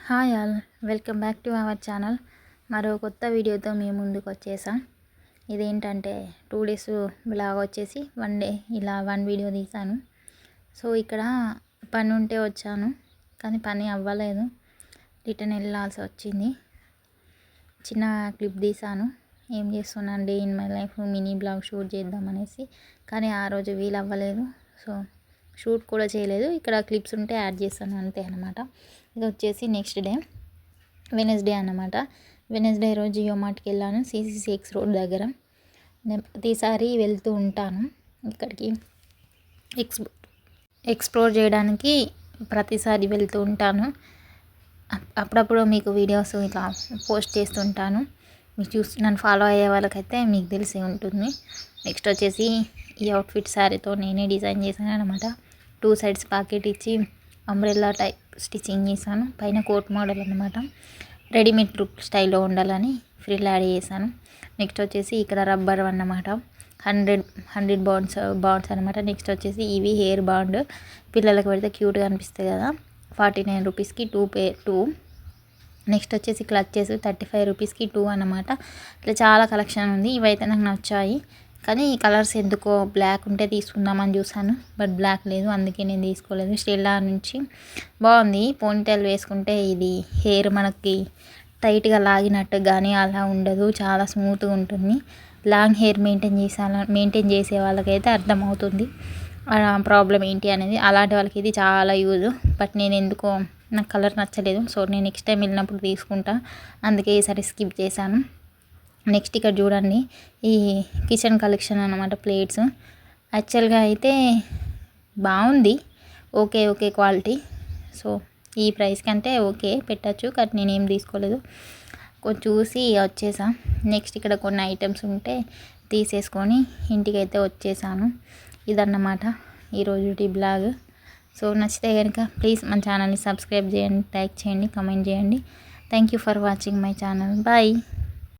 Hi all, welcome back to our channel. మరో కొత్త వీడియోతో మీ ముందుకు వచ్చేసాం. ఇదేంటంటే 2 డేస్ బ్లాగ్ వచ్చేసి 1 డే ఇలా 1 వీడియో తీసాను. సో ఇక్కడ పని ఉంటే వచ్చాను, కానీ పని అవ్వలేదు, రిటర్న్ వెళ్ళాల్సి వచ్చింది. చిన్న క్లిప్ తీసాను, ఏం చేస్తున్నాను day in my life mini vlog shoot చేద్దామనేసి, కానీ ఆ రోజు వీలు అవ్వలేదు. సో షూట్ కూడా చేయలేదు. ఇక్కడ క్లిప్స్ ఉంటే యాడ్ చేస్తాను అంతే అనమాట. ఇది వచ్చేసి నెక్స్ట్ డే వెనస్డే అన్నమాట. వెనస్డే రోజు జియో మార్ట్కి వెళ్ళాను, CC6 రోడ్ దగ్గర. నేను ప్రతిసారి వెళ్తూ ఉంటాను ఇక్కడికి, ఎక్స్ప్లోర్ చేయడానికి ప్రతిసారి వెళ్తూ ఉంటాను. అప్పుడప్పుడు మీకు వీడియోస్ ఇట్లా పోస్ట్ చేస్తుంటాను. మీకు నన్ను ఫాలో అయ్యే వాళ్ళకైతే మీకు తెలిసే ఉంటుంది. నెక్స్ట్ వచ్చేసి ఈ అవుట్ఫిట్ శారీతో నేనే డిజైన్ చేశాను అనమాట. 2 సైడ్స్ పాకెట్ ఇచ్చి అంబ్రెల్లా టైప్ స్టిచ్చింగ్ చేశాను. పైన కోట్ మోడల్ అనమాట, రెడీమేడ్ లుక్ స్టైల్లో ఉండాలని ఫ్రిల్ యాడ్ చేశాను. నెక్స్ట్ వచ్చేసి ఇక్కడ రబ్బర్ అన్నమాట, 100 బాండ్స్ అనమాట. నెక్స్ట్ వచ్చేసి ఇవి హెయిర్ బాండ్, పిల్లలకు పెడితే క్యూట్గా అనిపిస్తుంది కదా, 49 రూపీస్కి 2. నెక్స్ట్ వచ్చేసి క్లచెస్ 35 రూపీస్కి 2 అన్నమాట. ఇట్లా చాలా కలెక్షన్ ఉంది. ఇవైతే నాకు నచ్చాయి, కానీ ఈ కలర్స్ ఎందుకో బ్లాక్ ఉంటే తీసుకుందామని చూసాను, బట్ బ్లాక్ లేదు, అందుకే నేను తీసుకోలేదు. స్టెల్లా నుంచి బాగుంది. పోనీటైల్ వేసుకుంటే ఇది హెయిర్ మనకి టైట్గా లాగినట్టు కానీ అలా ఉండదు, చాలా స్మూత్గా ఉంటుంది. లాంగ్ హెయిర్ మెయింటైన్ చేసే వాళ్ళకైతే అర్థమవుతుంది ప్రాబ్లం ఏంటి అనేది. అలాంటి వాళ్ళకి ఇది చాలా యూజ్. బట్ నేను ఎందుకో నాకు కలర్ నచ్చలేదు, సో నేను నెక్స్ట్ టైం వెళ్ళినప్పుడు తీసుకుంటా, అందుకే ఈసారి స్కిప్ చేశాను. నెక్స్ట్ ఇక్కడ చూడండి, ఈ కిచెన్ కలెక్షన్ అన్నమాట, ప్లేట్స్. యాక్చువల్గా అయితే బాగుంది, ఓకే క్వాలిటీ. సో ఈ ప్రైస్ కంటే ఓకే పెట్టచ్చు, కానీ నేనేం తీసుకోలేదు, కొంచెం చూసి వచ్చేసా. నెక్స్ట్ ఇక్కడ కొన్ని ఐటమ్స్ ఉంటే తీసేసుకొని ఇంటికి అయితే వచ్చేసాను. ఇదన్నమాట ఈరోజు బ్లాగ్. సో నచ్చితే కనుక ప్లీజ్ మన ఛానల్ని సబ్స్క్రైబ్ చేయండి, లైక్ చేయండి, కామెంట్ చేయండి. Thank you for watching my channel. Bye.